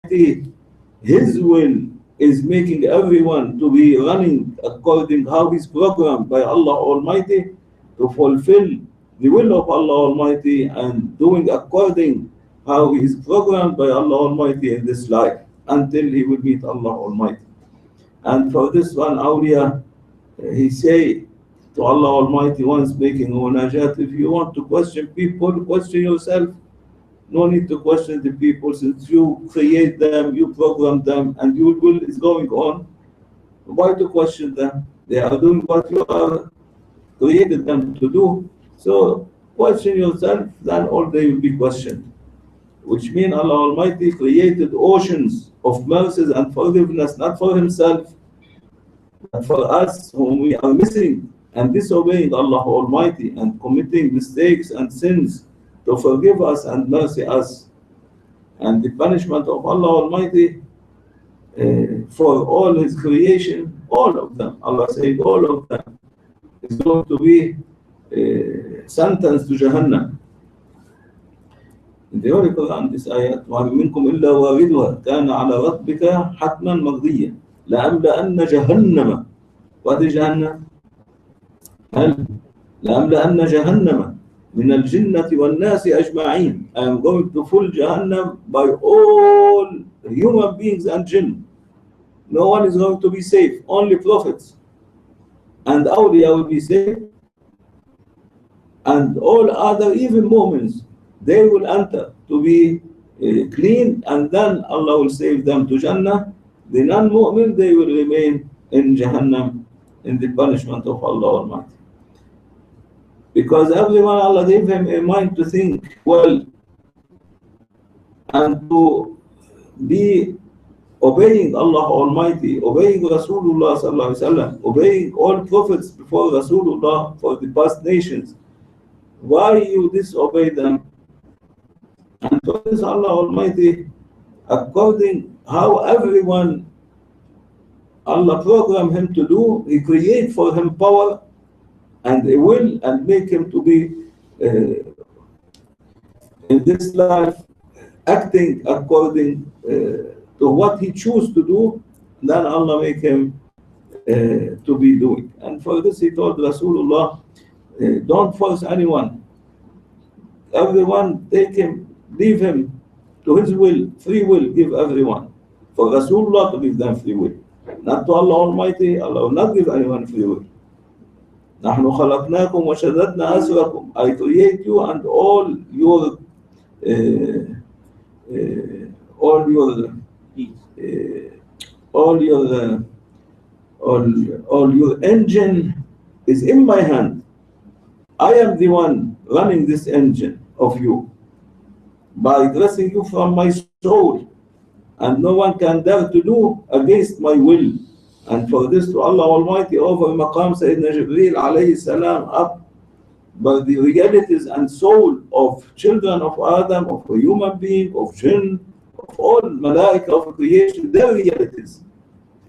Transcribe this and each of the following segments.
His will is making everyone to be running according how He's programmed by Allah Almighty, to fulfill the will of Allah Almighty and doing according how He is programmed by Allah Almighty in this life until He will meet Allah Almighty. And for this one, awliya, he say to Allah Almighty once making munajat, if you want to question people, question yourself. No need to question the people, since you create them, you program them, and your will is going on. Why to question them? They are doing what you are created them to do. So question yourself, then all they will be questioned. Which means Allah Almighty created oceans of mercies and forgiveness, not for Himself, but for us whom we are missing and disobeying Allah Almighty and committing mistakes and sins, to forgive us and mercy us. And the punishment of Allah Almighty for all His creation, all of them, Allah said all of them, is going to be sentenced to Jahannam. In the Holy Quran, this ayat, وَمِنْكُمْ إِلَّا وَارِدُهَا كَانَ عَلَى رَبِّكَ حَتْمًا مَقْضِيًّا لَأَمْلَأَنَّ جَهَنَّمَ. What is Jahannam? هل لأملأن جهنم من الجنة والناس أجمعين. I am going to fill Jahannam by all human beings and jinn. No one is going to be safe, only prophets. And awliya will be safe. And all other, even mu'mins, they will enter to be clean, and then Allah will save them to Jannah. The non-mu'min, they will remain in Jahannam in the punishment of Allah Almighty. Because everyone, Allah gave him a mind to think well and to be obeying Allah Almighty, obeying Rasulullah Sallallahu Alaihi Wasallam, obeying all prophets before Rasulullah for the past nations. Why you disobey them? And for this Allah Almighty, according how everyone Allah programmed him to do, He create for him power and a will, and make him to be in this life acting according to what he choose to do. Then Allah make him to be doing. And for this He told Rasulullah, don't force anyone. Everyone take him, leave him to his will, free will give everyone. For Rasulullah to give them free will. Not to Allah Almighty, Allah will not give anyone free will. نحن خلقناكم وشددنا أسركم. I create you and all your engine is in my hand. I am the one running this engine of you by dressing you from my soul, and no one can dare to do against my will. And for this to Allah Almighty over Maqam Sayyidina Jibreel alayhi salam up, but the realities and soul of children of Adam, of a human being, of jinn, of all malaika of creation, their realities.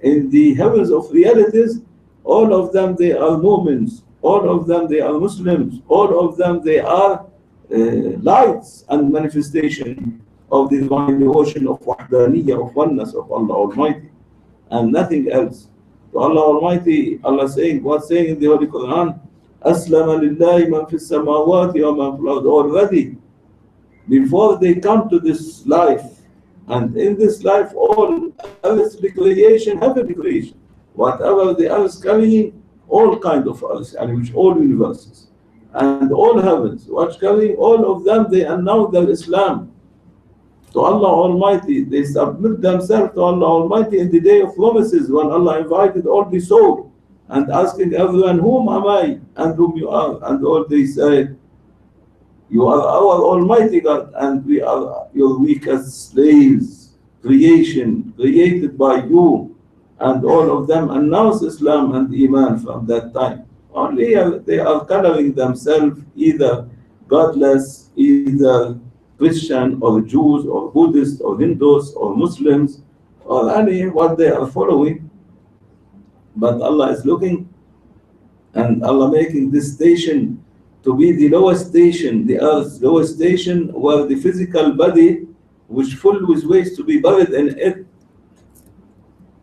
In the heavens of realities, all of them they are mu'mins, all of them they are Muslims, all of them they are lights and manifestation of the divine devotion of wahdaniyya, of oneness of Allah Almighty, and nothing else. To Allah Almighty, Allah saying, what's saying in the Holy Quran, Aslama lillahi man fis samawati wa man fil ard. Already, before they come to this life, and in this life, all earthly creation, heavenly creation, whatever the earth carrying, all kind of earth, and which all universes, and all heavens, what's carrying, all of them, they announce their Islam to Allah Almighty. They submit themselves to Allah Almighty in the day of promises, when Allah invited all the soul and asking everyone, whom am I and whom you are? And all they said, you are our Almighty God, and we are your weakest slaves, creation created by you. And all of them announce Islam and Iman from that time. Only they are coloring themselves either godless, either Christian or Jews or Buddhists or Hindus or Muslims or any what they are following. But Allah is looking, and Allah making this station to be the lowest station, the earth's lowest station, where the physical body which full with waste to be buried in it,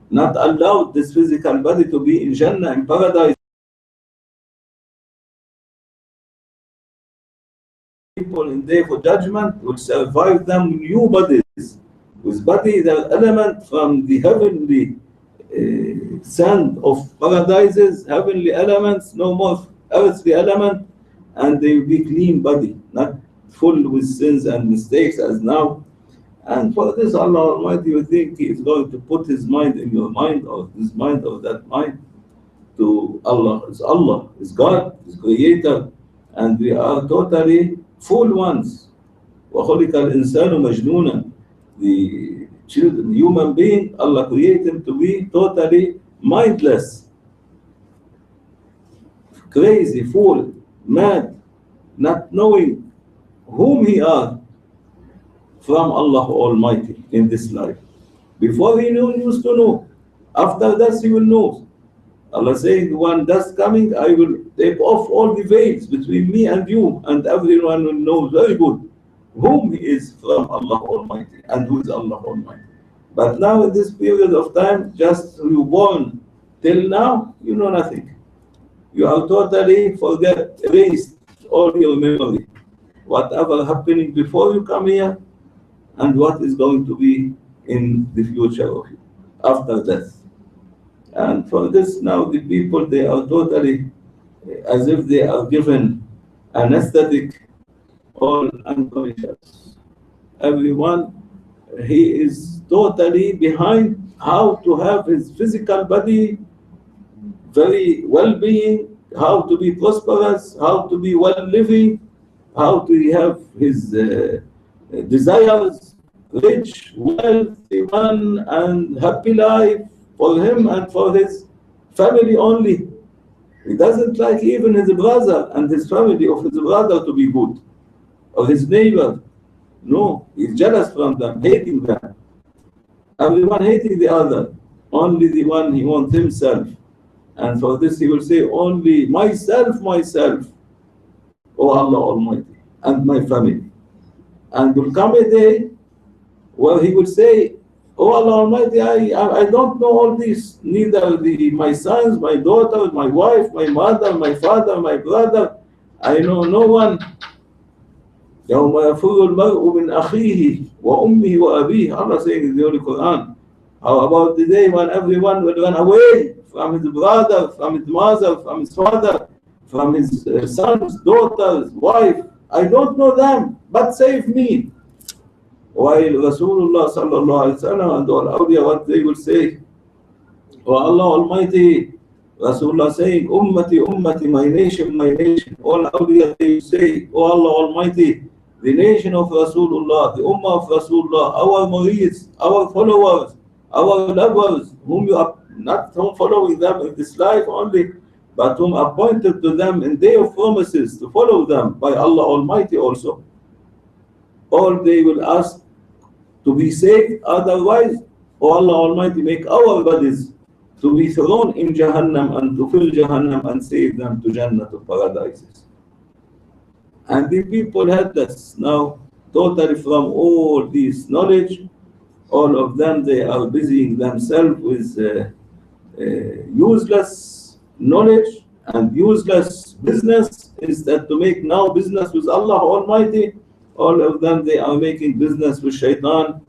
not allowed this physical body to be in Jannah, in paradise. People in day for judgment will survive them new bodies, with body the element from the heavenly sand of paradises, heavenly elements, no more earthly element, and they will be clean body, not full with sins and mistakes as now. And for this, Allah Almighty, you think He is going to put His mind in your mind, or His mind or that mind to Allah. Allah, is God, is Creator, and we are totally full ones. وَخُلِقَ الْإِنسَانُ مَجْنُونًا. The children, the human being, Allah created him to be totally mindless, crazy, fool, mad, not knowing whom he are from Allah Almighty in this life. Before he knew, he used to know. After that, he will know. Allah saying, when that's coming, I will take off all the veils between me and you, and everyone will know very good whom he is from Allah Almighty and who is Allah Almighty. But now in this period of time, just you born till now, you know nothing. You are totally forget, erased all your memory. Whatever happening before you come here, and what is going to be in the future of you after death. And for this now the people, they are totally as if they are given anesthetic, all unconscious. Everyone, he is totally behind how to have his physical body very well-being, how to be prosperous, how to be well-living, how to have his desires, rich, wealthy one, and happy life for him and for his family only. He doesn't like even his brother and his family of his brother to be good, or his neighbor. No, he's jealous from them, hating them. Everyone hating the other. Only the one he wants himself. And for this he will say, only myself, myself, O Allah Almighty, and my family. And will come a day where he will say, Oh Allah Almighty, I don't know all this, neither my sons, my daughters, my wife, my mother, my father, my brother. I know no one. يوم يفر المرء من أخيه وأمه وأبيه. Allah saying in the Holy Quran. How about the day when everyone will run away from his brother, from his mother, from his father, from his sons, daughters, wife? I don't know them, but save me. While Rasulullah sallallahu alaihi wasallam and all awliya, what they will say, Oh Allah Almighty, Rasulullah saying, Ummati, Ummati, my nation, my nation. All awliya, they will say, Oh Allah Almighty, the nation of Rasulullah, the ummah of Rasulullah, our murids, our followers, our lovers, whom you are not following them in this life only, but whom appointed to them in day of promises to follow them by Allah Almighty also. All they will ask to be saved, otherwise, O Allah Almighty, make our bodies to be thrown in Jahannam and to fill Jahannam and save them to Jannah, to paradises. And the people had this now, totally from all this knowledge, all of them, they are busying themselves with useless knowledge and useless business, instead to make now business with Allah Almighty. All of them, they are making business with shaitan,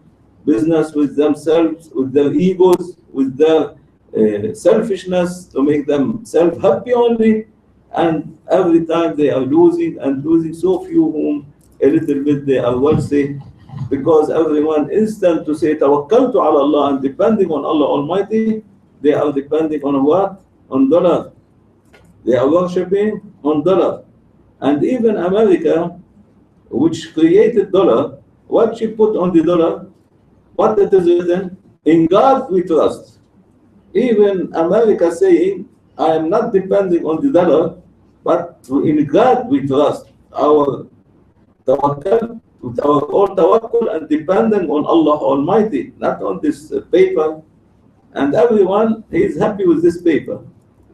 business with themselves, with their egos, with their selfishness, to make themselves happy only. And every time they are losing and losing, so few whom a little bit they are wealthy, because everyone instant to say tawakkaltu ala Allah and depending on Allah Almighty, they are depending on what? On dollar. They are worshipping on dollar. And even America, which created dollar, what she put on the dollar, what it is written, in God we trust. Even America saying, I am not depending on the dollar, but in God we trust. Our tawakkul, with our all tawakkul and depending on Allah Almighty, not on this paper. And everyone is happy with this paper.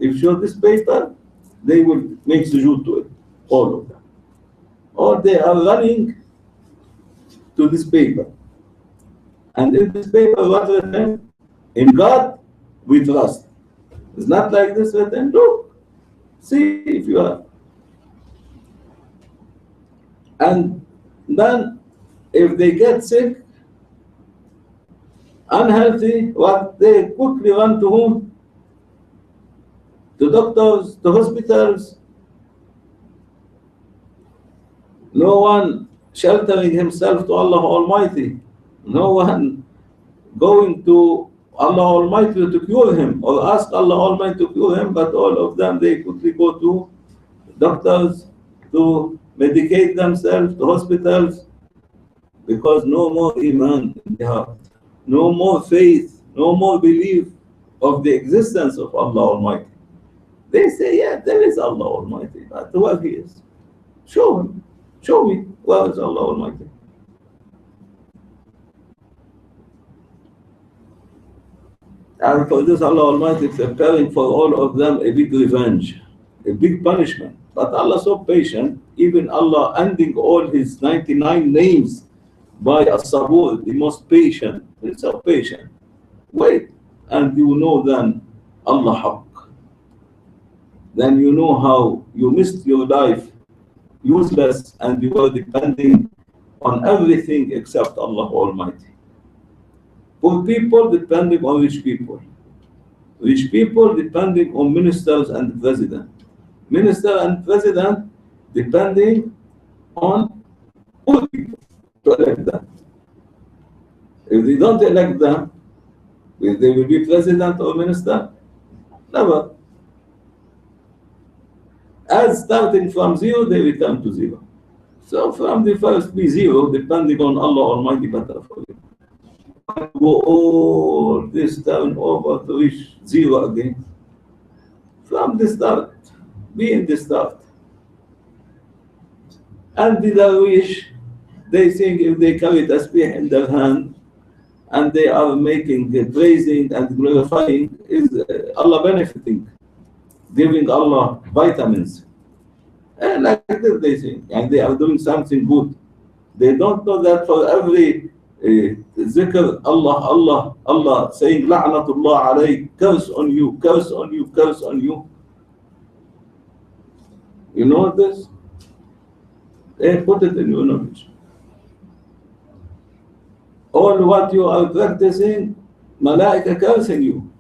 If you show this paper, they will make sujood to it, all of them. Or they are running to this paper. And in this paper, what written? In God we trust. It's not like this written. Look, see if you are. And then if they get sick, unhealthy, what they quickly run to whom? To doctors, to hospitals. No one sheltering himself to Allah Almighty. No one going to Allah Almighty to cure him or ask Allah Almighty to cure him, but all of them they quickly go to doctors to medicate themselves, to hospitals, because no more iman in the heart, no more faith, no more belief of the existence of Allah Almighty. They say, yeah, there is Allah Almighty, but where He is? Show Him. Show me where is Allah Almighty. And for this, Allah Almighty is preparing for all of them a big revenge, a big punishment. But Allah is so patient, even Allah ending all His 99 names by As-Sabur, the most patient. He's so patient. Wait, and you know then Allah Haqq. Then you know how you missed your life useless and you were depending on everything except Allah Almighty. Poor people depending on rich people. Rich people depending on ministers and president. Minister and president depending on poor people to elect them. If they don't elect them, will they will be president or minister? Never. As starting from zero, they return to zero. So from the first be zero, depending on Allah Almighty better for you. Go all this turn over to reach zero again. From the start, be in the start. And the Darwish, they think if they carry tasbih in their hand and they are making praising and glorifying, is Allah benefiting, giving Allah vitamins. And like this they think, and they are doing something good. They don't know that for every zikr, Allah, Allah, Allah, saying La'natullah alayk, curse on you, curse on you, curse on you. You know this? They put it in your knowledge. All what you are practicing, malaika cursing you.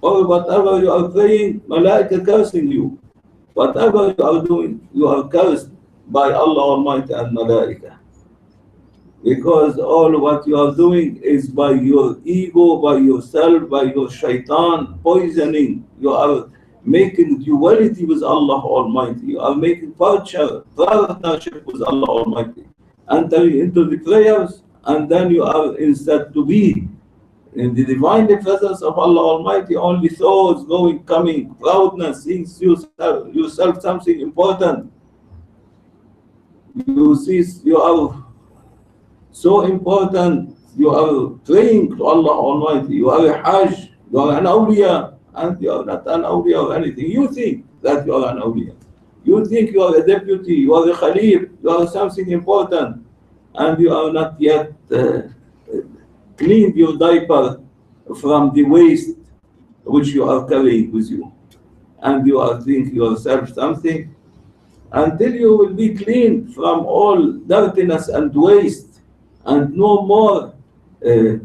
Or whatever you are praying, malaika cursing you. Whatever you are doing, you are cursed by Allah Almighty and malaika. Because all what you are doing is by your ego, by yourself, by your shaitan poisoning. You are making duality with Allah Almighty. You are making partnership with Allah Almighty. Entering into the prayers, and then you are instead to be in the divine presence of Allah Almighty, only thoughts going, coming, proudness, seeing yourself something important. You see, you are so important. You are praying to Allah Almighty. You are a Hajj. You are an awliya, and you are not an awliya or anything. You think that you are an awliya. You think you are a deputy. You are a khalif. You are something important, and you are not yet cleaned your diaper from the waste which you are carrying with you, and you are thinking yourself something until you will be clean from all dirtiness and waste, and no more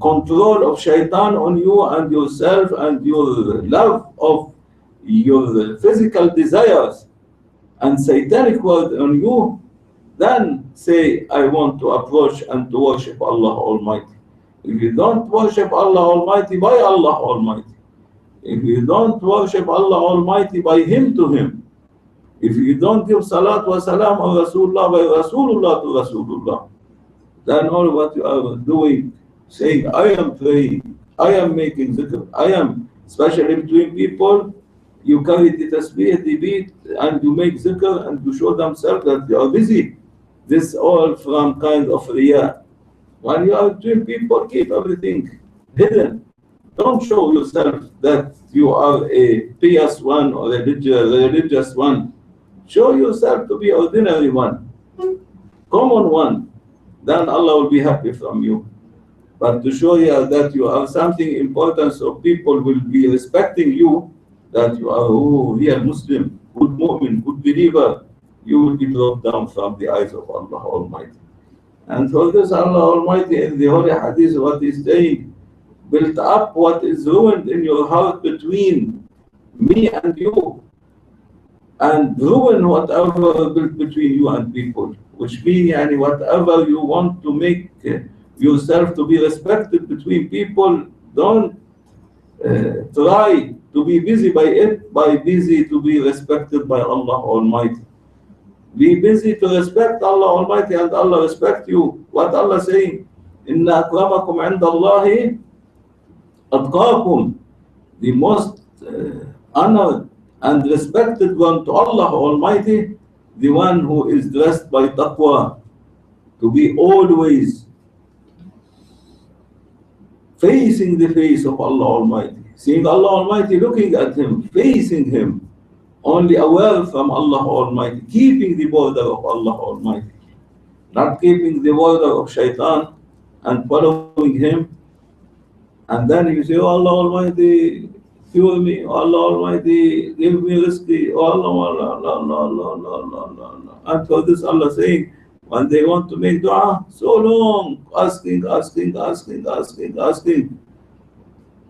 control of shaitan on you and yourself and your love of your physical desires and satanic word on you. Then say, I want to approach and to worship Allah Almighty. If you don't worship Allah Almighty, by Allah Almighty. If you don't worship Allah Almighty, by Him to Him. If you don't give salat wa salam on Rasulullah, by Rasulullah to Rasulullah, then all what you are doing, saying, I am praying, I am making zikr, I am, especially between people, you carry the tasbih, the beat, and you make zikr, and you show themselves that you are busy. This all from kind of riyah. When you are between people, keep everything hidden. Don't show yourself that you are a pious one or a religious one. Show yourself to be ordinary one, common one. Then Allah will be happy from you. but to show you that you are something important, so people will be respecting you, that you are, oh, real Muslim, good mu'min, good believer, you will be dropped down from the eyes of Allah Almighty. And for this, Allah Almighty in the Holy Hadith, what He's saying, build up what is ruined in your heart between me and you, and ruin whatever built between you and people, which means yani, whatever you want to make yourself to be respected between people, don't try to be busy by it, by busy to be respected by Allah Almighty. Be busy to respect Allah Almighty and Allah respect you. What Allah saying? Inna akramakum inda Allahi atqakum. The most honored and respected one to Allah Almighty, the one who is dressed by taqwa, to be always facing the face of Allah Almighty, seeing Allah Almighty, looking at Him, facing Him, only aware from Allah Almighty, keeping the border of Allah Almighty, not keeping the border of Shaitan and following him. And then you say, oh Allah Almighty, cure me, oh Allah Almighty, give me rizqi, oh Allah, Allah, Allah, Allah, Allah, Allah, Allah, Allah. And for this Allah saying, when they want to make dua, so long, asking.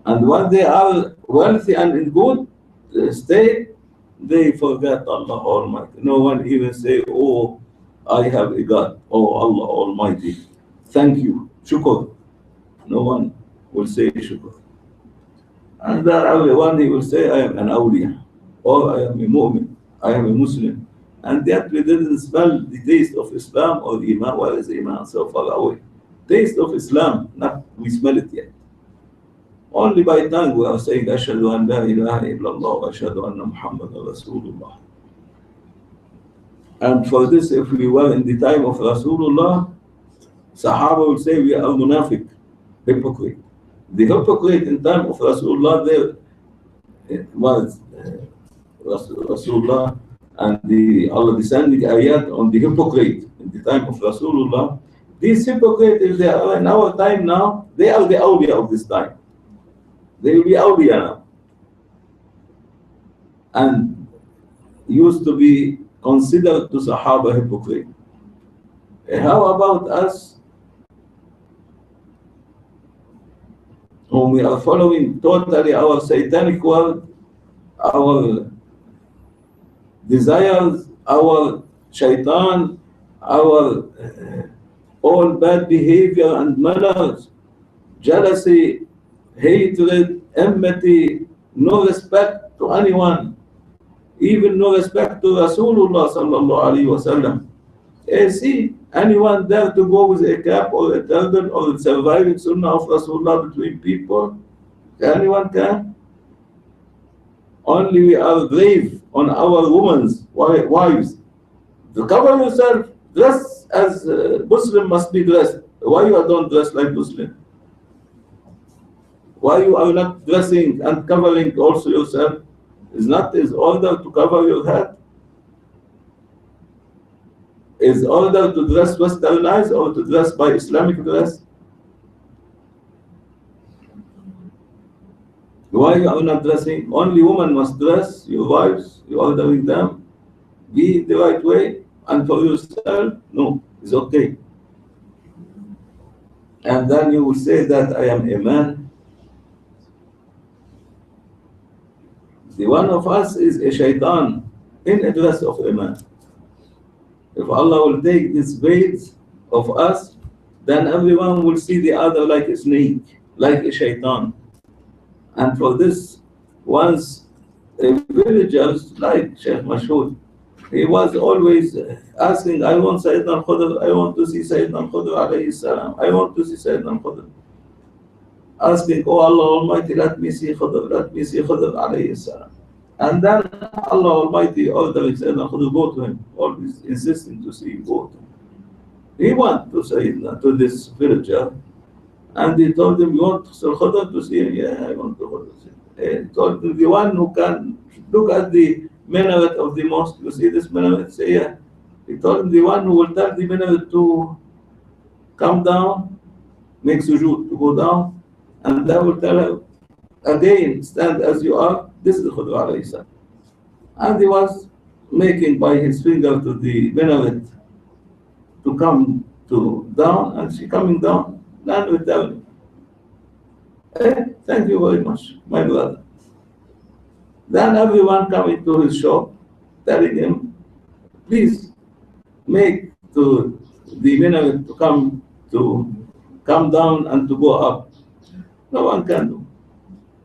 And when they are wealthy and in good state, they forget Allah Almighty. No one even say, oh, I have a God, oh Allah Almighty, thank you, shukr. No one will say shukr. And then everyone he will say, I am an awliya, or I am a mu'min, I am a Muslim. And yet we didn't smell the taste of Islam or the Iman. Where is the Iman? So far away. Taste of Islam, not we smell it yet. Only by tongue we are saying, Ashhadu an la ilaha illallah wa ashhadu anna Muhammadan Rasulullah. And for this, if we were in the time of Rasulullah, Sahaba will say we are munafiq, hypocrite. The hypocrite in time of Rasulullah, there was Rasulullah, and Allah descended ayat on the hypocrite in the time of Rasulullah. These hypocrites, if they are in our time now, they are the awliya of this time. They will be awliya now. And used to be considered to Sahaba hypocrite. How about us, whom we are following totally our satanic world, our desires, our shaitan, our all bad behavior and manners, jealousy, hatred, enmity, no respect to anyone, even no respect to Rasulullah sallallahu alaihi wasallam. See anyone there to go with a cap or a turban or surviving sunnah of Rasulullah between people? Anyone can? Only we are brave on our women's wives. To cover yourself, dress as Muslim must be dressed. Why you don't dress like Muslim? Why you are not dressing and covering also yourself? Is not his order to cover your head? Is order to dress westernized or to dress by Islamic dress? Why you are not dressing? Only women must dress, your wives, you ordering them. Be the right way, and for yourself, no, it's okay. And then you will say that I am a man. The one of us is a shaitan in a dress of a man. If Allah will take this veils of us, then everyone will see the other like a snake, like a shaitan. And for this, once a villager like Sheikh Mashhood, he was always asking, I want Sayyidina al-Khudr, I want to see Sayyidina al-Khudr alayhi salam, I want to see Sayyidina al-Khudr. Asking, oh Allah Almighty, let me see Khudr, let me see Khudr alayhi salam. And then Allah Almighty ordered Sayyidina al-Khudr, go to him, always insisting to see him, go to him. He went to Sayyidina, to this villager, and he told him, you want Khudr to see him? Yeah, I want to Khudr to see him. He told him, the one who can look at the minaret of the mosque, you see this minaret? Say, yeah. He told him, the one who will tell the minaret to come down, make sujood to go down, and I will tell her again, stand as you are. This is Khidr alayhi salam. And he was making by his finger to the minaret to come to down, and she coming down, and we tell him, thank you very much, my brother. Then everyone coming to his shop, telling him, please make to the minaret to come down and to go up. No one can do.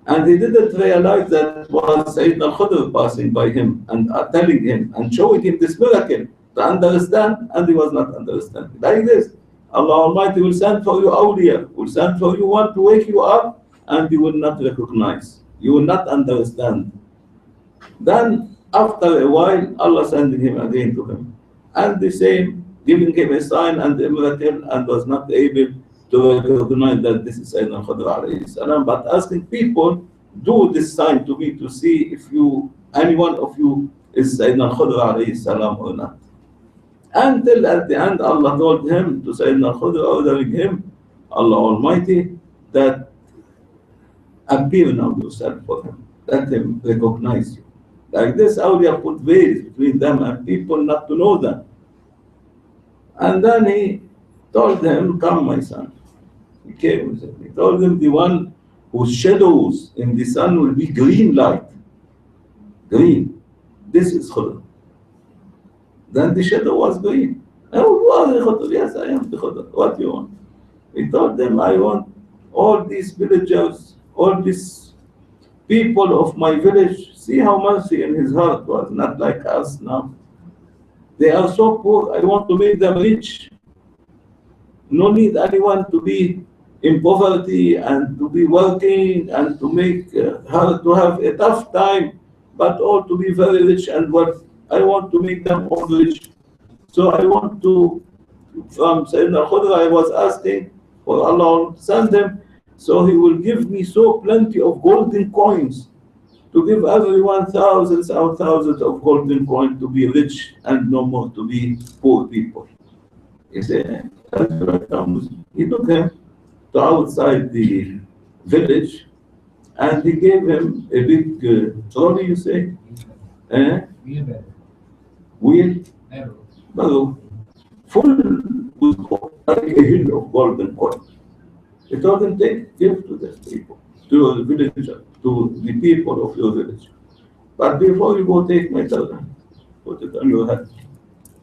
And he didn't realize that was Sayyidina al-Khudr passing by him and telling him and showing him this miracle to understand, and he was not understanding. Like this, Allah Almighty will send for you awliya, will send for you one to wake you up, and you will not recognize, you will not understand. Then after a while, Allah sending him again to him. And the same, giving him a sign and a miracle, and was not able to recognize that this is Sayyidina Khidr alayhi salam, but asking people, do this sign to me to see if any one of you is Sayyidina Khidr alayhi salam or not. Until at the end, Allah told him to Sayyidina Khidr, ordering him, Allah Almighty, that appear now yourself for him, let him recognize you. Like this, awliya put veils between them and people not to know them. And then he told them, come my son. He came with him. He told him, the one whose shadows in the sun will be green light. Green. This is Khidr. Then the shadow was green. Oh, you are the Khidr. Yes, I am the Khidr. What do you want? He told them, I want all these villagers, all these people of my village. See how mercy in his heart was, not like us now. They are so poor, I want to make them rich. No need anyone to be in poverty and to be working and to make her to have a tough time, but all to be very rich and what I want to make them all rich. So I want to, from Sayyidina Khidr, I was asking for Allah to send him, so he will give me so plenty of golden coins to give everyone thousands and thousands of golden coins to be rich and no more to be poor people. He said, he took him to outside the village and he gave him a big trolley, you say? Wheel? Barrow. Full with gold, like a hill of golden coins. He told him, give to the people, to the villager, to the people of your village. But before you go, take my turban, put it on your head.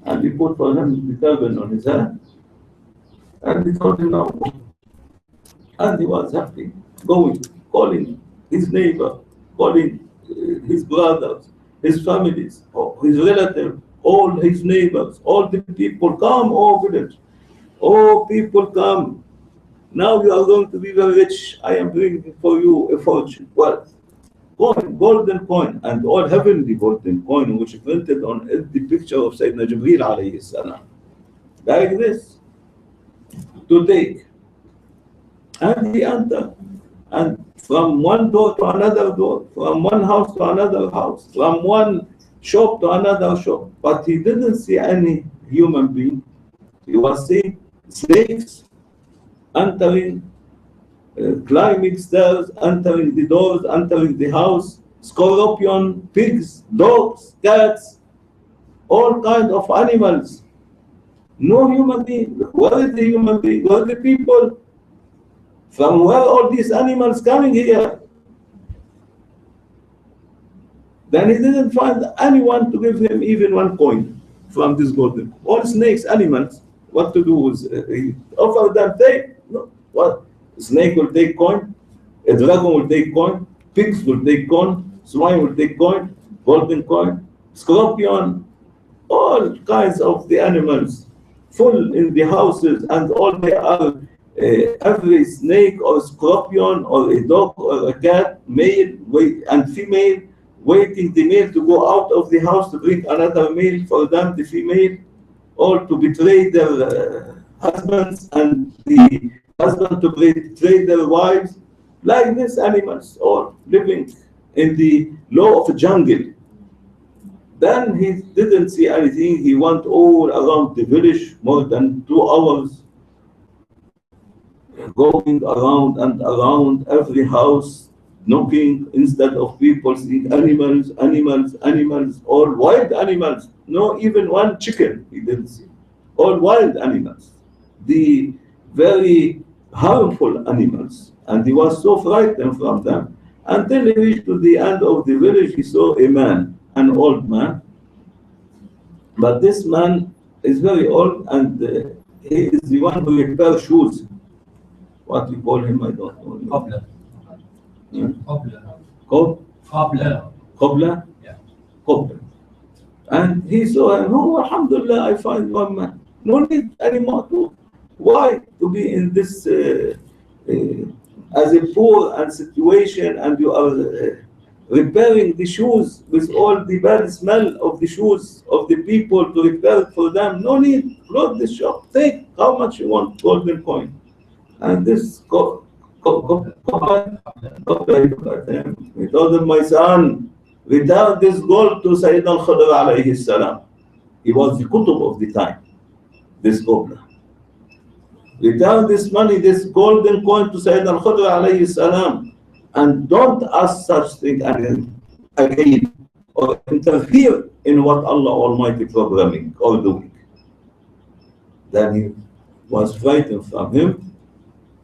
And he put for him the turban on his head. And he told him, now go. And he was happy, going, calling his neighbor, calling his brothers, his families, his relatives, all his neighbors, all the people, come, oh village, oh people, come. Now you are going to be very rich. I am bringing for you a fortune. What? Coin, golden coin, and all heavenly golden coin, which printed on it the picture of Sayyidina Jibreel alayhi salam. Like this, to take. And he entered. And from one door to another door, from one house to another house, from one shop to another shop. But he didn't see any human being. He was seeing snakes entering, climbing stairs, entering the doors, entering the house, scorpion, pigs, dogs, cats, all kinds of animals. No human being. Where is the human being? Where are the people? From where all these animals coming here? Then he didn't find anyone to give him even one coin from this golden. All snakes, animals, what to do with he offered them, take. No, what? A snake will take coin, a dragon will take coin, pigs will take coin, swine will take coin, golden coin, scorpion, all kinds of the animals full in the houses, and all they are every snake or scorpion or a dog or a cat, male and female, waiting the male to go out of the house to bring another male for them, the female, or to betray their husbands, and the husband to betray their wives. Like these animals, all living in the law of a jungle. Then he didn't see anything. He went all around the village more than 2 hours. going around and around every house, knocking instead of people seeing animals, animals, animals, all wild animals. No, even one chicken he didn't see. All wild animals. The very harmful animals. And he was so frightened from them. Until he reached to the end of the village, he saw a man, an old man. But this man is very old and he is the one who repairs shoes. What you call him, I don't know. Cobbler. Hmm? Cobbler. Cobbler. Cobbler. Yeah. Cobbler. And he saw him, oh, Alhamdulillah, I find one man. No need anymore to. Why to be in this as a poor and situation, and you are repairing the shoes with all the bad smell of the shoes of the people to repair it for them? No need. Close the shop. Take how much you want, golden coin. And this Cobbler looked at him. He told him, my son, return this gold to Sayyidina al-Khidr alayhi salam. He was the Qutb of the time, this Cobbler. Return this money, this golden coin to Sayyidina al-Khidr alayhi salam, and don't ask such thing again or interfere in what Allah Almighty programming or doing. Then he was frightened from him.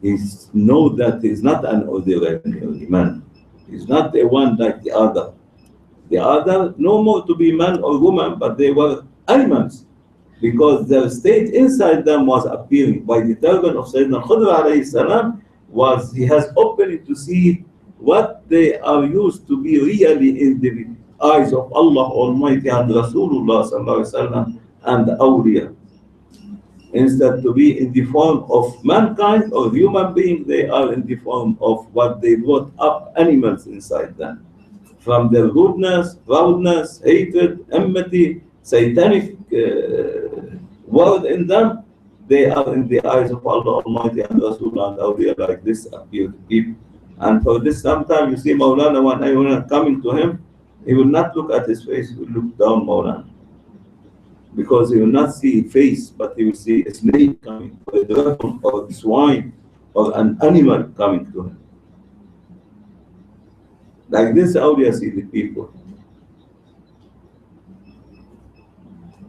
He knows that he's not an ordinary man. He's not the one like the other. The other, no more to be man or woman, but they were animals, because their state inside them was appearing. By the turban of Sayyidina Khidr alayhi salam, was he has opened to see what they are used to be really in the eyes of Allah Almighty and Rasulullah sallallahu alaihi wasallam and the awliya. Instead to be in the form of mankind or human being, they are in the form of what they brought up animals inside them. From their goodness, proudness, hatred, enmity, satanic word in them, they are in the eyes of Allah Almighty and Rasulullah and awliya like this appear to people. And for this, sometimes you see Maulana, when anyone coming to him, he will not look at his face, he will look down Maulana. Because he will not see face, but he will see a snake coming, or a dragon, or a swine, or an animal coming to him. Like this, awliya see the people.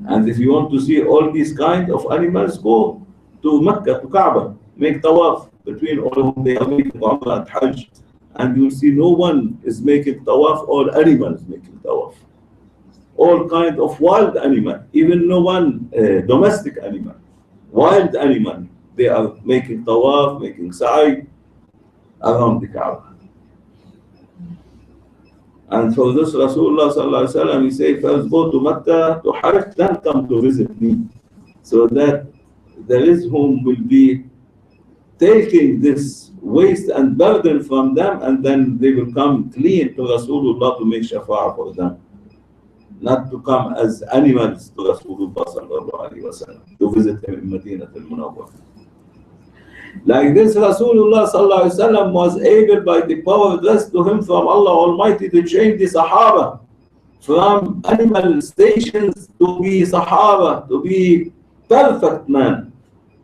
And if you want to see all these kind of animals, go to Mecca, to Kaaba, make tawaf between all of them. They are making Umrah and Hajj, and you will see no one is making tawaf, all animals making tawaf. All kind of wild animal, even no one domestic animal, wild animal. They are making tawaf, making sa'i around the Kaaba. And for this, Rasulullah sallallahu alaihi wasallam, he said, first go to Mecca to Hajj, then come to visit me. So that there is whom will be taking this waste and burden from them, and then they will come clean to Rasulullah to make shafa'ah for them. Not to come as animals to Rasulullah sallallahu alaihi wasallam, to visit him in Medina al-Munawwar. Like this, Rasulullah sallallahu alaihi wasallam was able by the power blessed to him from Allah Almighty to change the Sahaba from animal stations to be Sahaba, to be perfect man,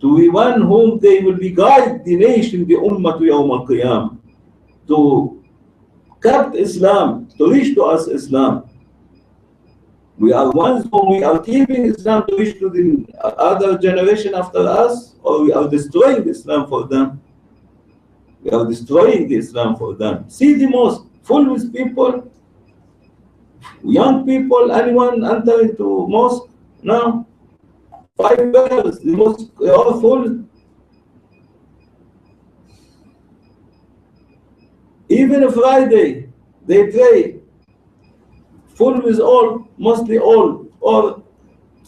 to be one whom they will be guide the nation, the Ummah to Yawm al-Qiyam, to kept Islam, to reach to us Islam. We are ones who we are keeping Islam to reach to the other generation after us, or we are destroying Islam for them. We are destroying the Islam for them. See the mosque full with people, young people, anyone entering to mosque now? 5 prayers, the mosque all full. Even Friday, they pray. Full with all, mostly all, or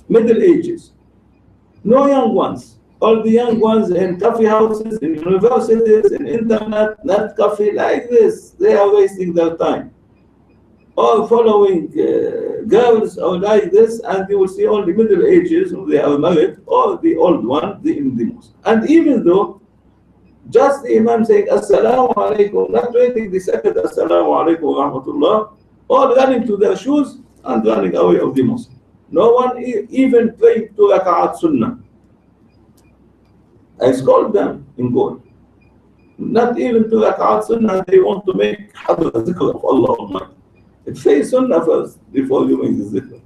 middle ages. No young ones. All the young ones in coffee houses, in universities, in internet, net coffee, like this. They are wasting their time. Or following girls or like this, and you will see all the middle ages, they are married, or the old one, in the mosque. And even though, just the Imam saying, Assalamu alaikum, not waiting the second Assalamu alaikum wa rahmatullah, all running to their shoes and running away of the mosque. No one even praying to Raka'at Sunnah. I scold them in God. Not even to rak'at sunnah, they want to make hadr zikr of Allah Almighty. Say sunnah first before you make the zikr.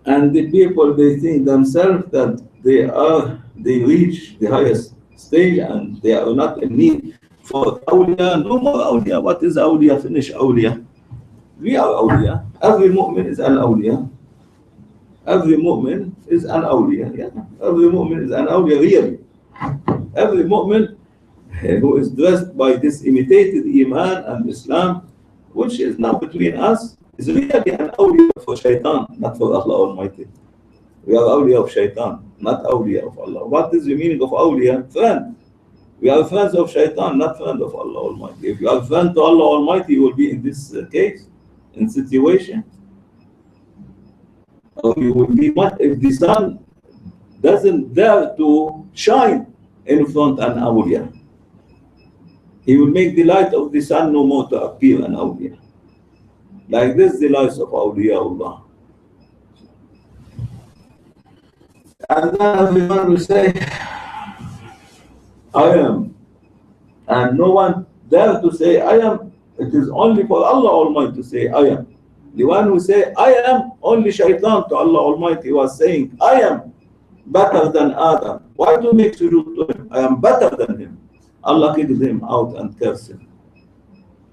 And the people, they think themselves that they reach the highest stage and they are not in need for awliya. No more awliya. What is awliya? Finish awliya. We are awliya. Every mu'min is an awliya. Every mu'min is an awliya. Yeah. Every mu'min is an awliya, really. Every mu'min who is dressed by this imitated iman and Islam, which is now between us, is really an awliya for shaitan, not for Allah Almighty. We are awliya of shaitan, not awliya of Allah. What is the meaning of awliya? Friend. We are friends of shaitan, not friends of Allah Almighty. If you are friend to Allah Almighty, you will be in this case, in situation. Or you will be what if the sun doesn't dare to shine in front of an awliya. He will make the light of the sun no more to appear an awliya. Like this, the lights of awliyaullah. And then everyone will say, I am. And no one dare to say, I am. It is only for Allah Almighty to say, I am. The one who say, I am, only shaitan to Allah Almighty was saying, I am better than Adam. Why do you make sujood to him? I am better than him. Allah kicked him out and cursed him.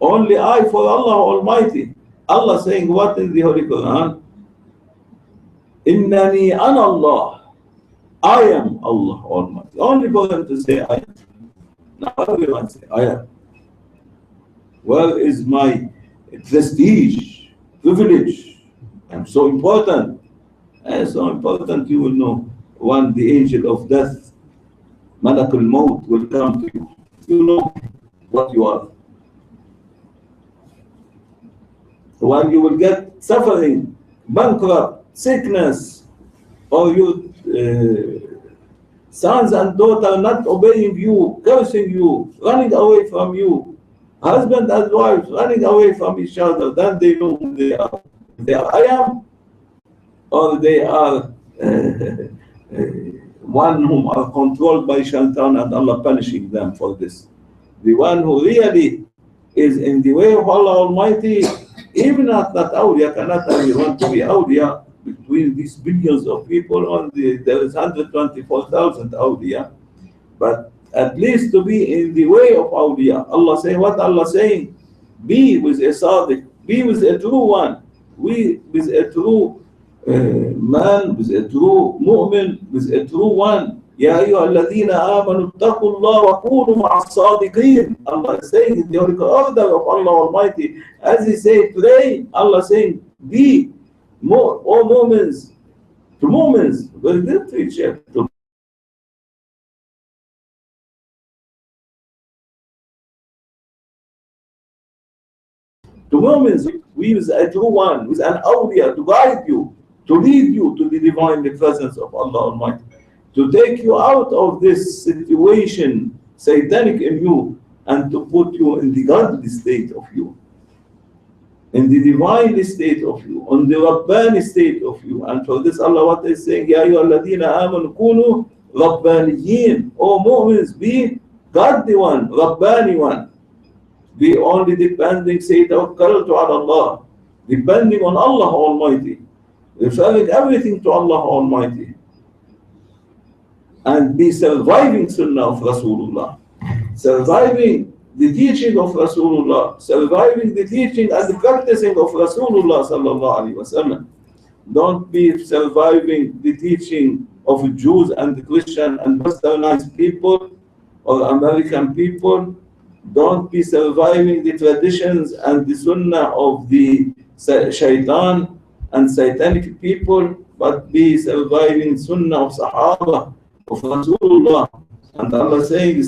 Only I for Allah Almighty. Allah saying what in the Holy Quran? Innani ana Allah. I am Allah Almighty. Only for them to say I am. Now everyone say I am. Where is my prestige, privilege? I'm so important. And so important you will know when the angel of death, Malak al-Maut, will come to you. You know what you are. When you will get suffering, bankrupt, sickness, or your sons and daughters not obeying you, cursing you, running away from you, husband and wife running away from each other, then they know who they are. They are I am, or they are one whom are controlled by shaitan and Allah punishing them for this. The one who really is in the way of Allah Almighty, even at that awliya, cannot everyone to be awliya. Between these billions of people, there is 124,000 awliya. But at least to be in the way of awliya. Allah saying what Allah saying? Be with a sadiq, be with a true one, we with a true man, with a true mu'min, with a true one. Ya ayyuhalladhina amanu ittaqullaha wa kunu ma'as sadiqin. Allah is saying in the order of Allah Almighty. As He said, pray, Allah saying, be more, all mu'mins, to mu'mins, very good to each other. To mu'mins, we with a true one, with an awliya to guide you, to lead you to the divine presence of Allah Almighty, to take you out of this situation, satanic in you, and to put you in the godly state of you, in the divine state of you, on the Rabbani state of you. And for this Allah what is saying, Ya ayyuhalladhina amanu kunu Rabbaniyin. O mu'mins, be godly one, Rabbani one. Be only depending, say tawakkaltu ala Allah, depending on Allah Almighty, referring everything to Allah Almighty, and be surviving Sunnah of Rasulullah, surviving the teaching of Rasulullah, surviving the teaching and the practicing of Rasulullah sallallahu alaihi wasallam. Don't be surviving the teaching of Jews and Christian and Westernized people or American people. Don't be surviving the traditions and the Sunnah of the Shaitan and Satanic people, but be surviving Sunnah of Sahaba, of Rasulullah. And Allah saying,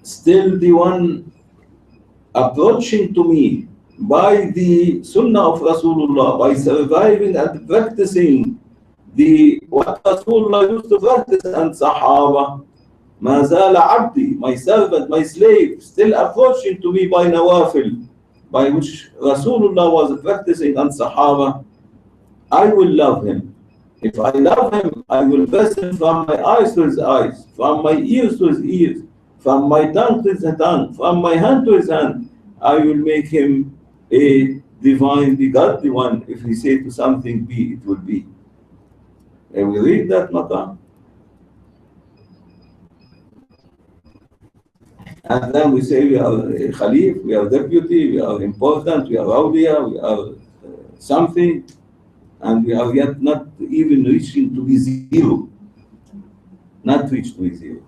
still the one approaching to me by the Sunnah of Rasulullah, by surviving and practicing the what Rasulullah used to practice and Sahaba. ما زال عبدي, my servant, my slave, still approaching to me by nawafil, by which Rasulullah was practicing and Sahaba. I will love him. If I love him, I will bless him from my eyes to his eyes, from my ears to his ears, from my tongue to his tongue, from my hand to his hand. I will make him a divine, the godly one. If he say to something be, it will be. And we read that maqam. And then we say we are a Khalif, we are deputy, we are important, we are awliya, we are something, and we are yet not even reaching to be zero. Not reached to be zero.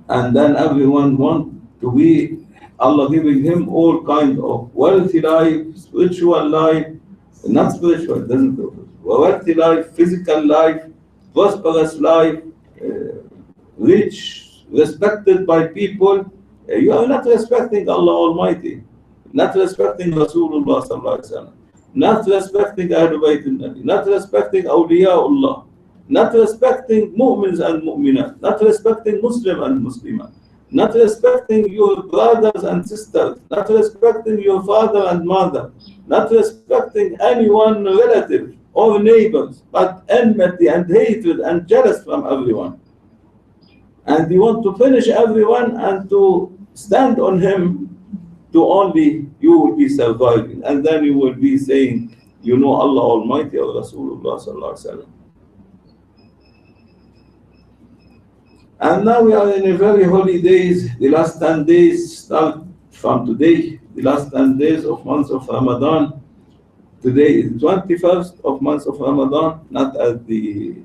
And then everyone want to be Allah giving him all kind of wealthy life, spiritual life, not spiritual, doesn't wealthy life, physical life, prosperous life, rich, respected by people. You are not respecting Allah Almighty, not respecting Rasulullah Sallallahu Alaihi Wasallam, not respecting Ahlul Bayt al-Nabi, not respecting Awliyaullah, not respecting mu'mins and mu'minat, not respecting Muslim and Muslimat, not respecting your brothers and sisters, not respecting your father and mother, not respecting anyone relative or neighbors, but enmity and hatred and jealous from everyone. And you want to finish everyone and to stand on him to only you will be surviving. And then you will be saying, you know Allah Almighty or Rasulullah Sallallahu Alaihi Wasallam. And now we are in a very holy days. The last 10 days start from today. The last 10 days of month of Ramadan. Today is 21st of month of Ramadan, not as the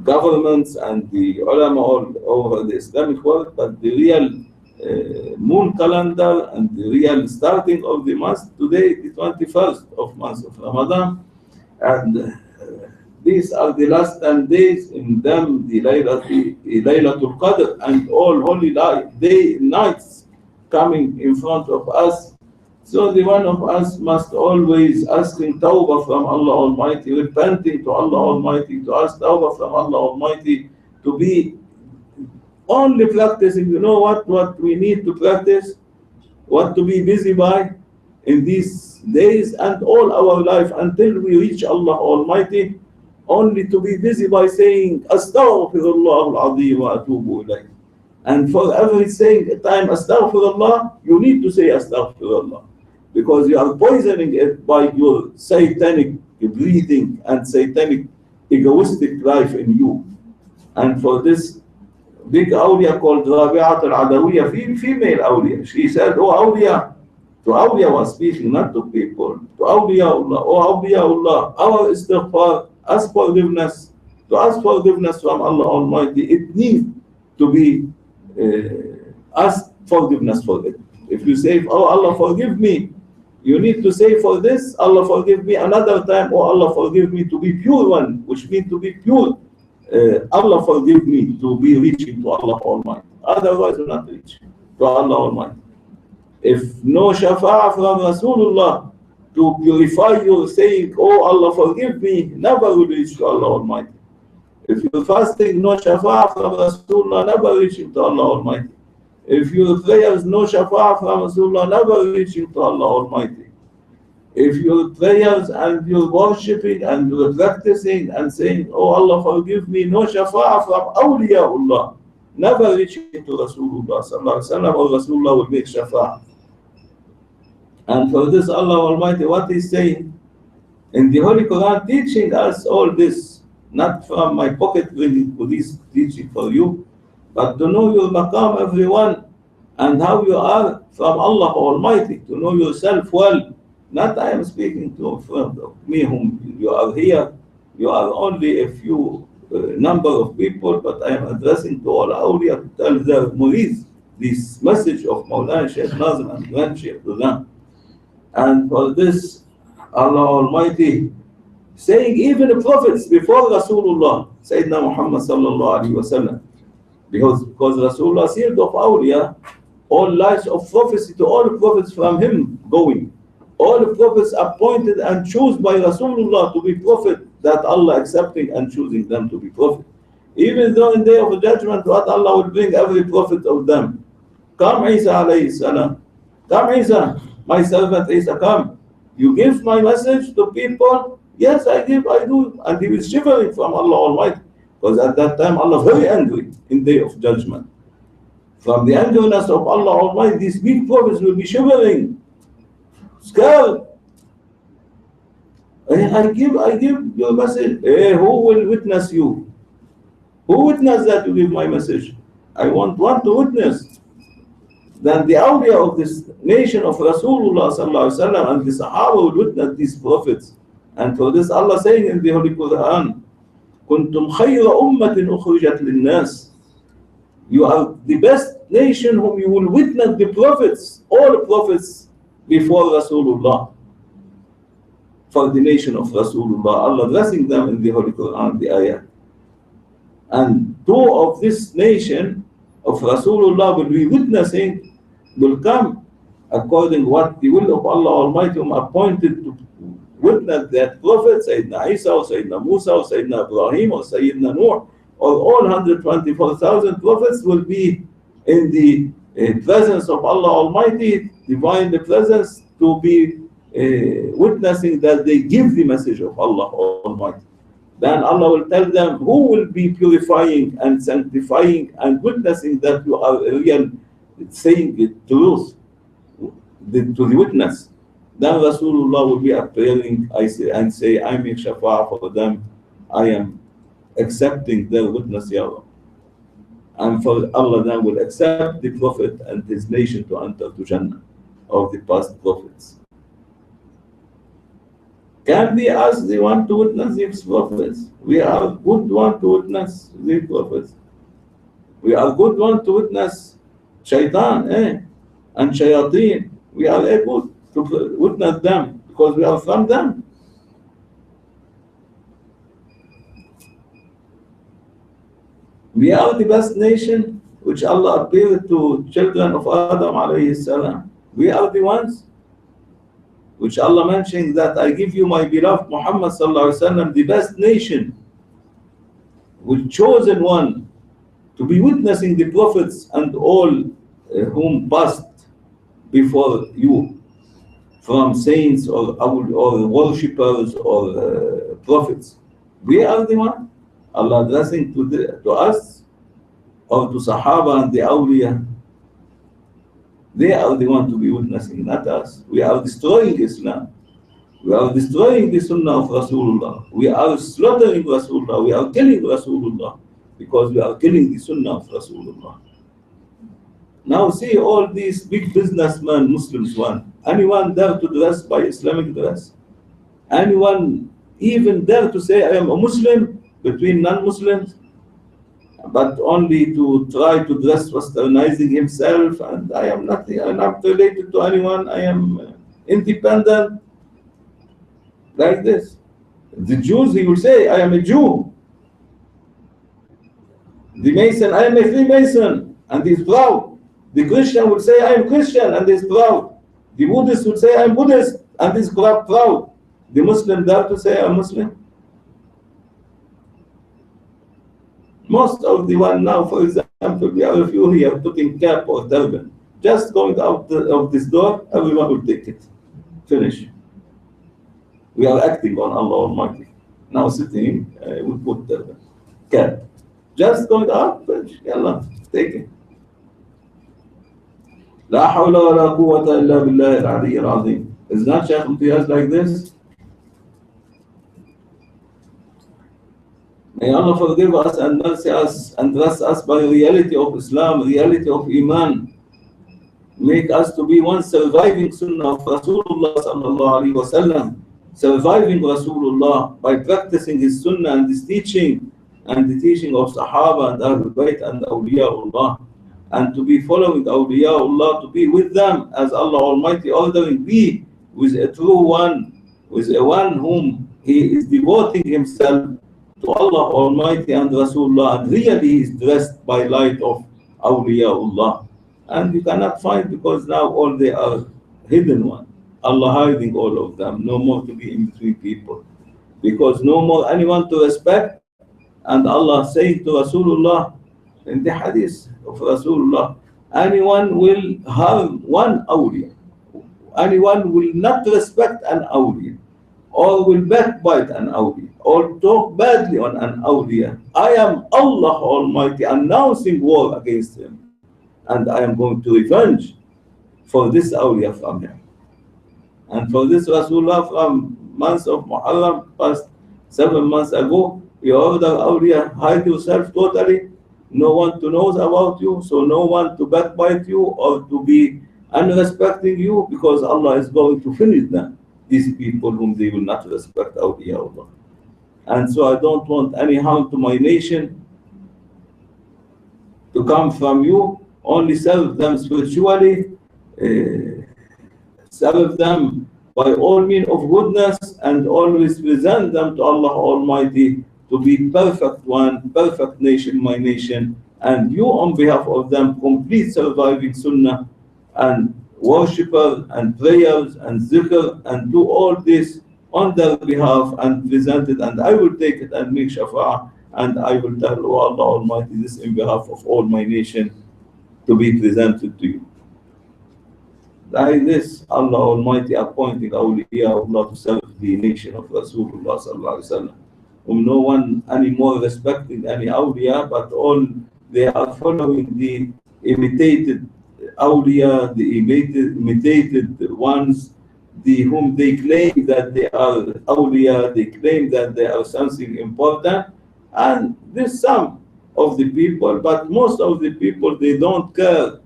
governments and the ulama all over the Islamic world, but the real moon calendar and the real starting of the month. Today, the 21st of month of Ramadan, and these are the last 10 days. In them, the Laylatul Qadr and all holy nights coming in front of us. So the one of us must always asking tawbah from Allah Almighty, repenting to Allah Almighty, to ask tawbah from Allah Almighty, to be only practicing. You know what we need to practice, what to be busy by in these days and all our life until we reach Allah Almighty, only to be busy by saying Astaghfirullah al-Azim wa atubu ilayh. And for every saying time Astaghfirullah, you need to say Astaghfirullah, because you are poisoning it by your satanic breathing and satanic egoistic life in you. And for this big awliya called Rabi'at al-Adawiyya, female awliya, she said, oh awliya, to awliya was speaking, not to people, to awliyaullah, oh awliyaullah, our istighfar, ask forgiveness, to ask forgiveness from Allah Almighty, it needs to be ask forgiveness for it. If you say, oh Allah forgive me, you need to say for this, Allah forgive me, another time, oh Allah forgive me, to be pure one, which means to be pure. Allah forgive me, to be reaching to Allah Almighty. Otherwise, you will not reach to Allah Almighty. If no shafa'ah from Rasulullah to purify your saying, oh Allah forgive me, never will reach to Allah Almighty. If you're fasting, no shafa'ah from Rasulullah, never reaching to Allah Almighty. If your prayers, no shafa'ah from Rasulullah, never reaching to Allah Almighty. If your prayers and your worshipping and your practicing and saying, oh Allah forgive me, no shafa'ah from awliyaullah, never reaching to Rasulullah Sallallahu Alaihi Wasallam, or Rasulullah will make shafa'ah. And for this Allah Almighty, what He's saying in the Holy Quran, teaching us all this, not from my pocket bringing to this teaching for you, but to know your maqam, everyone, and how you are from Allah Almighty, to know yourself well. Not I am speaking to a friend of me whom you are here, you are only a few number of people, but I am addressing to all awliya to tell their murids this message of Mawlana Shaykh Nazim and Grand Shaykh to them. And for this, Allah Almighty saying even the prophets before Rasulullah, Sayyidina Muhammad Sallallahu Alaihi Wasallam, because Rasulullah sealed of awliya, all lives of prophecy to all the prophets from him going. All the prophets appointed and chosen by Rasulullah to be prophet, that Allah accepting and choosing them to be prophet. Even though in day of judgment, what Allah will bring every prophet of them. Come Isa alayhi salam. Come Isa, my servant Isa, come. You give my message to people, Yes, I do. And he was shivering from Allah Almighty. Because at that time Allah very angry in day of judgment. From the angriness of Allah Almighty, these big prophets will be shivering, scared. I give your message. Who will witness you? Who witness that you give my message? I want one to witness. Then the awliya of this nation of Rasulullah sallallahu alaihi wasallam and the Sahaba will witness these prophets. And for this Allah saying in the Holy Quran, كنتم خير أمة أخرجت للناس. You are the best nation whom you will witness the prophets, all prophets before Rasulullah. For the nation of Rasulullah, Allah addressing them in the Holy Quran, the ayah. And two of this nation of Rasulullah will be witnessing, will come according what the will of Allah Almighty appointed to witness that prophet, Sayyidina Isa or Sayyidina Musa or Sayyidina Ibrahim or Sayyidina Nuh, or all 124,000 prophets will be in the presence of Allah Almighty, divine presence, to be witnessing that they give the message of Allah Almighty. Then Allah will tell them who will be purifying and sanctifying and witnessing that you are real, saying the truth to the witness. Then Rasulullah will be appearing and say, I make shafa'ah for them. I am accepting their witness, Ya Allah. And for Allah then will accept the Prophet and his nation to enter to Jannah of the past prophets. Can be us the one to witness these prophets? We are good one to witness these prophets. We are good one to witness shaitan and shayateen. We are able to witness them because we are from them. We are the best nation which Allah appeared to children of Adam alayhi salam. We are the ones which Allah mentioned that I give you my beloved Muhammad sallallahu alaihi wasallam, the best nation, the chosen one, to be witnessing the prophets and all whom passed before you, from saints or worshippers or prophets. We are the one. Allah addressing to us or to Sahaba and the awliya. They are the one to be witnessing, not us. We are destroying Islam. We are destroying the Sunnah of Rasulullah. We are slaughtering Rasulullah. We are killing Rasulullah because we are killing the Sunnah of Rasulullah. Now see all these big businessmen, Muslims, anyone dare to dress by Islamic dress? Anyone even dare to say I am a Muslim between non-Muslims? But only to try to dress westernizing himself, and I am nothing, I'm not related to anyone, I am independent, like this. The Jews, he will say, I am a Jew. The Mason, I am a Freemason, and he's proud. The Christian will say, I am Christian, and he's proud. The Buddhist will say, I am Buddhist, and he's proud. The Muslim dare to say, I am Muslim. Most of the one now, for example, we have a few here putting cap or turban. Just going out of this door, everyone will take it. Finish. We are acting on Allah Almighty. Now sitting, we put turban, cap. Just going out, finish. Yalla, take it. لا حول ولا قوة إلا بالله العلي العظيم. Is not Shaykh Imtiaz like this? May Allah forgive us and mercy us and bless us by reality of Islam, reality of Iman. Make us to be one surviving Sunnah of Rasulullah sallallahu alaihi wasallam, surviving Rasulullah by practicing his Sunnah and his teaching and the teaching of Sahaba and Ahlul Bayt and Awliyaullah, and to be following Awliyaullah, to be with them as Allah Almighty ordering, be with a true one, with a one whom he is devoting himself to Allah Almighty and Rasulullah, and really he is dressed by light of Awliyaullah. And you cannot find, because now all they are hidden one. Allah hiding all of them, no more to be in between people. Because no more anyone to respect, and Allah saying to Rasulullah in the hadith of Rasulullah, anyone will harm one awliya, anyone will not respect an awliya, or will backbite an awliya, or talk badly on an awliya, I am Allah Almighty announcing war against him, and I am going to revenge for this awliya from him. And for this, Rasulullah from months of Muharram, past 7 months ago, he ordered awliya, hide yourself totally, no one to knows about you, so no one to backbite you or to be unrespecting you, because Allah is going to finish them, these people whom they will not respect awliya Allah. And so I don't want any harm to my nation to come from you, only serve them spiritually, serve them by all means of goodness, and always present them to Allah Almighty to be perfect one, perfect nation, my nation, and you on behalf of them complete surviving sunnah and worshipper and prayers and zikr, and do all this on their behalf and present it, and I will take it and make shafa'ah, and I will tell, oh Allah Almighty, this in behalf of all my nation to be presented to you. By this, Allah Almighty appointing awliya Allah to serve the nation of Rasulullah sallallahu alaihi wasallam, whom no one anymore respecting any awliya, but all they are following the imitated awliya, the imitated ones, the whom they claim that they are awliya, they claim that they are something important, and this some of the people, but most of the people, they don't care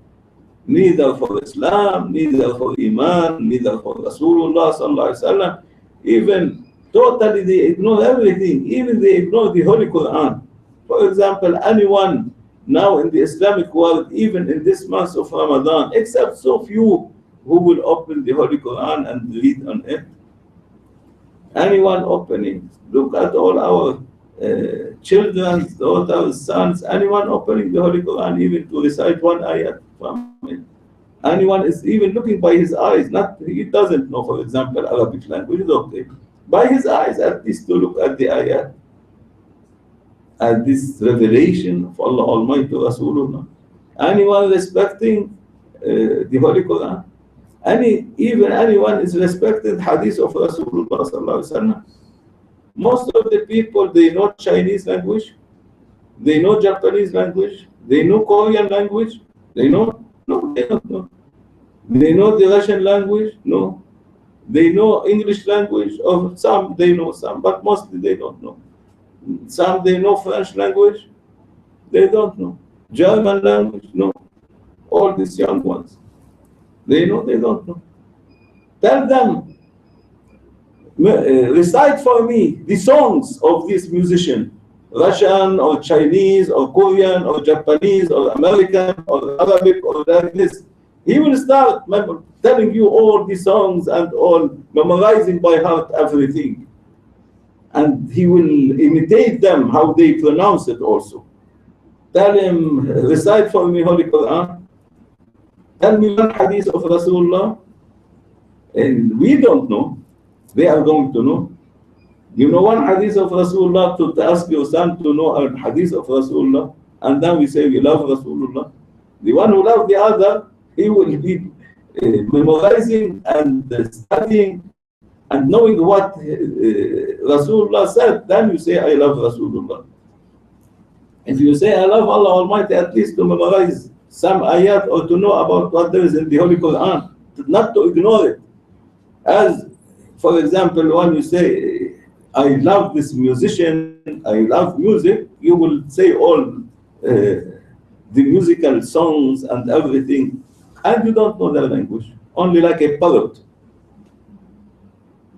neither for Islam, neither for Iman, neither for Rasulullah sallallahu alaihi wasallam. Even totally they ignore everything. Even they ignore the Holy Quran. For example, anyone now in the Islamic world, even in this month of Ramadan, except so few who will open the Holy Quran and read on it. Anyone opening, look at all our children, daughters, sons, anyone opening the Holy Quran even to recite one ayat from it. Anyone is even looking by his eyes, not he doesn't know, for example, Arabic language, is okay. By his eyes, at least to look at the ayat, at this revelation of Allah Almighty Rasulullah. Anyone respecting the Holy Quran, even anyone is respecting hadith of Rasulullah sallallahu alaihi wasallam. Most of the people, they know Chinese language, they know Japanese language, they know Korean language, they know? No, they don't know. They know the Russian language? No. They know English language, or some, they know some, but mostly they don't know. Some they know French language, they don't know. German language, no. All these young ones, they know, they don't know. Tell them, recite for me the songs of this musician, Russian or Chinese or Korean or Japanese or American or Arabic or like this. He will start telling you all the songs and all, memorizing by heart everything. And he will imitate them, how they pronounce it also. Tell him, recite for me Holy Quran. Tell me one hadith of Rasulullah. And we don't know. They are going to know. You know one hadith of Rasulullah, to ask your son to know a hadith of Rasulullah, and then we say we love Rasulullah. The one who loves the other, he will be memorizing and studying and knowing what Rasulullah said. Then you say, I love Rasulullah. If you say, I love Allah Almighty, at least to memorize some ayat or to know about what there is in the Holy Quran, not to ignore it. As, for example, when you say, I love this musician, I love music, you will say all the musical songs and everything, and you don't know their language, only like a parrot.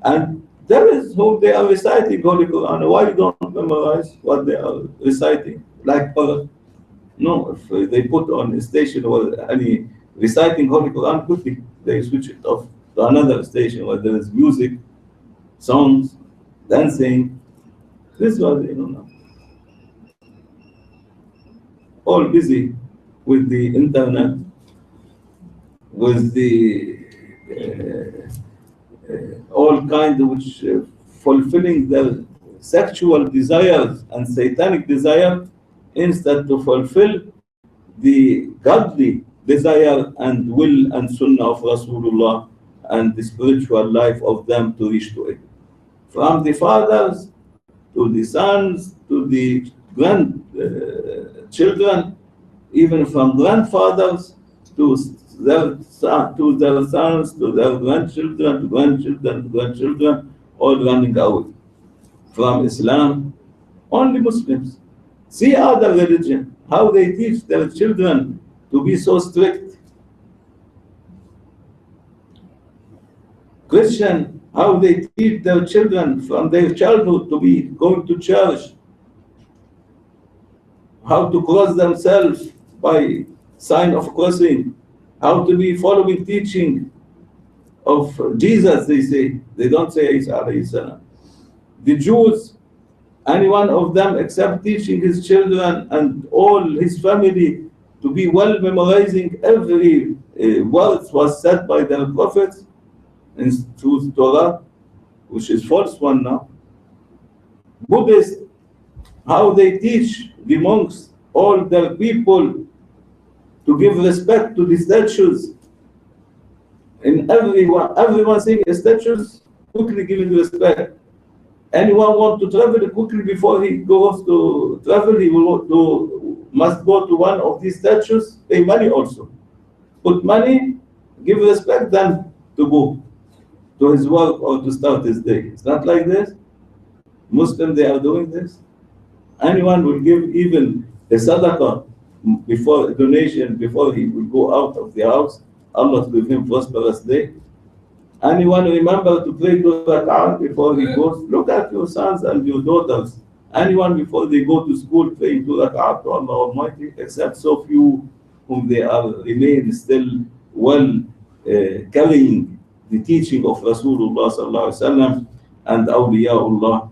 And there is who they are reciting Holy Quran. Why you don't memorize what they are reciting, like parrot? No, if they put on a station or any reciting Holy Quran, quickly they switch it off to another station where there is music, songs, dancing. This was, now. All busy with the internet, with the all kind of which fulfilling their sexual desires and satanic desire, instead to fulfill the godly desire and will and sunnah of Rasulullah and the spiritual life of them to reach to it. from the fathers to the sons to the grandchildren, even from grandfathers to to their sons, to their grandchildren, to grandchildren, to grandchildren, all running away from Islam. Only Muslims. See other religion, how they teach their children to be so strict. Christian, how they teach their children from their childhood to be going to church, how to cross themselves by sign of crossing, how to be following teaching of Jesus, they say. They don't say Isa alayhi salam. The Jews, any one of them except teaching his children and all his family to be well memorizing every word was said by their prophets in through Torah, which is false one now. Buddhists, how they teach the monks, all their people, to give respect to the statues. In everyone seeing statues, quickly giving respect. Anyone want to travel quickly before he goes to travel, he must go to one of these statues, pay money also. Put money, give respect, then to go to his work or to start his day. It's not like this. Muslims, they are doing this. Anyone will give even a sadaqah before a donation, before he will go out of the house. Allah to give him prosperous day. Anyone remember to pray 2 rak'ah before he goes? Look at your sons and your daughters. Anyone before they go to school praying 2 rak'ah to Allah Almighty, except so few whom they are remain still well carrying the teaching of Rasulullah sallallahu alaihi wasallam and awliyaullah.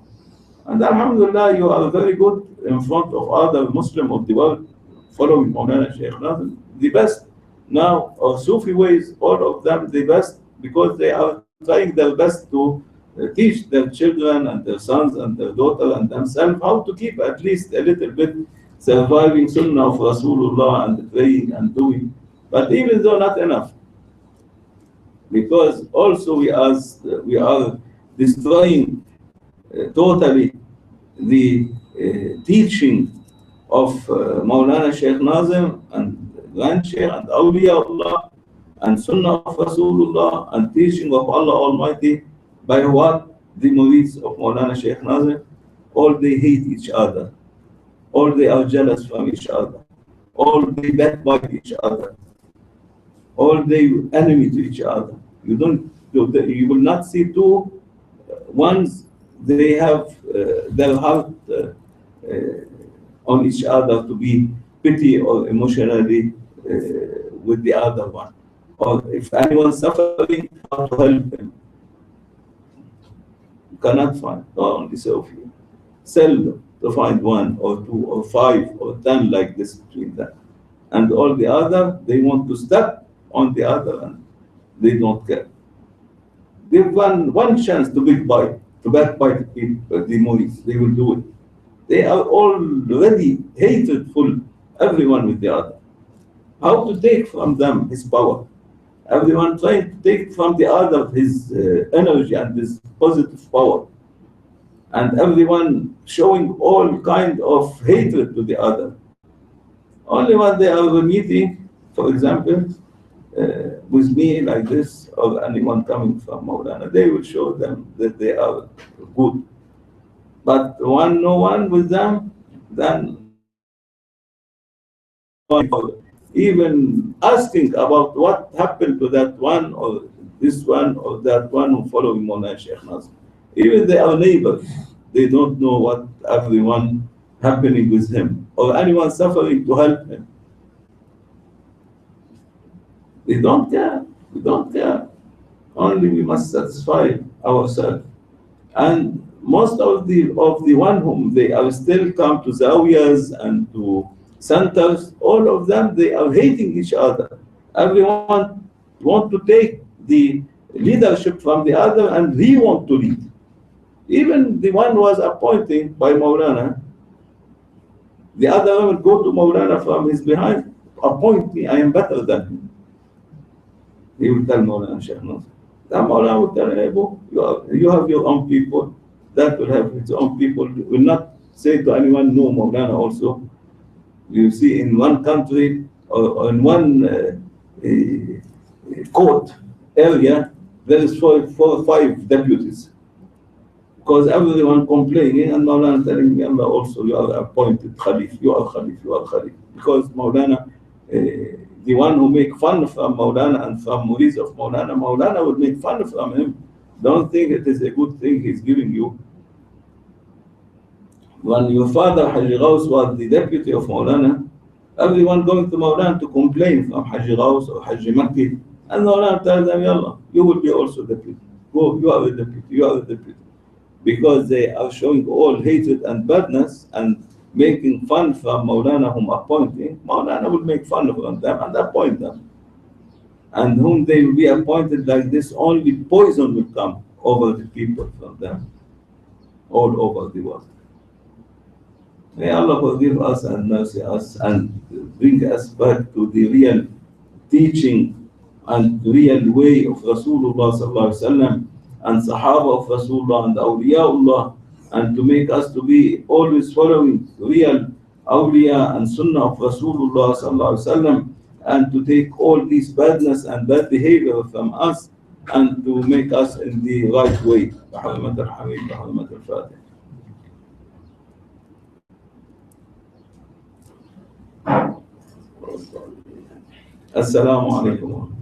And alhamdulillah, you are very good in front of other Muslim of the world, following Maulana Shaykh Nazim. The best now, or Sufi ways, all of them the best, because they are trying their best to teach their children and their sons and their daughter and themselves how to keep at least a little bit surviving Sunnah of Rasulullah and praying and doing. But even though not enough, because also we are destroying totally the teaching of Maulana Shaykh Nazim and Grand Shaykh and Awliyaullah and Sunnah of Rasulullah and teaching of Allah Almighty. By what? The murids of Maulana Shaykh Nazim, all they hate each other, all they are jealous from each other, all they backbite each other, all they enemy to each other. You will not see two ones, they have their heart on each other to be pity or emotionally with the other one. Or if anyone suffering, how to help him. You cannot find, only so few. Seldom to find 1 or 2 or 5 or 10 like this between them. And all the other, they want to step on the other and they don't care. Give one chance to backbite people, the Moris, they will do it. They are already hatredful, everyone with the other. How to take from them his power? Everyone trying to take from the other his energy and his positive power. And everyone showing all kind of hatred to the other. Only when they are meeting, for example, with me like this, or anyone coming from Maulana, they will show them that they are good. But no one with them, then even asking about what happened to that one or this one or that one who following Maulana Shaykh Nasr. Even they are neighbors, they don't know what everyone happening with him or anyone suffering to help him. They don't care. We don't care. Only we must satisfy ourselves. And most of the one whom they are still come to zawiyas and to centers, all of them, they are hating each other. Everyone want to take the leadership from the other and he want to lead. Even the one who was appointed by Maulana, the other one will go to Maulana from his behind, appoint me, I am better than him. He will tell Maulana Shaykh Nasr. Then Maulana will tell him, you have your own people, that will have its own people. Will not say to anyone, no, Maulana also. You see, in one country or in one court area, there is four or five deputies. Because everyone complaining, and Maulana telling me, Allah also, you are appointed Khalif, you are Khalif, you are Khalif. Because Maulana, the one who make fun from Maulana and from Murids of Maulana, Maulana would make fun from him. Don't think it is a good thing he's giving you. When your father, Haji Ghaus, was the deputy of Maulana, everyone going to Maulana to complain from Haji Ghaus or Haji Makki, and Maulana tells them, Yallah, you will be also deputy. Go, you are the deputy, you are the deputy. Because they are showing all hatred and badness and making fun from Maulana whom appointing, Maulana will make fun of them and appoint them. And whom they will be appointed like this, only poison will come over the people from them, all over the world. May Allah forgive us and mercy us and bring us back to the real teaching and real way of Rasulullah sallallahu alaihi wasallam and Sahaba of Rasulullah and Awliyaullah, and to make us to be always following real Awliya and Sunnah of Rasulullah sallallahu alaihi wasallam, and to take all these badness and bad behavior from us and to make us in the right way. Assalamu alaikum.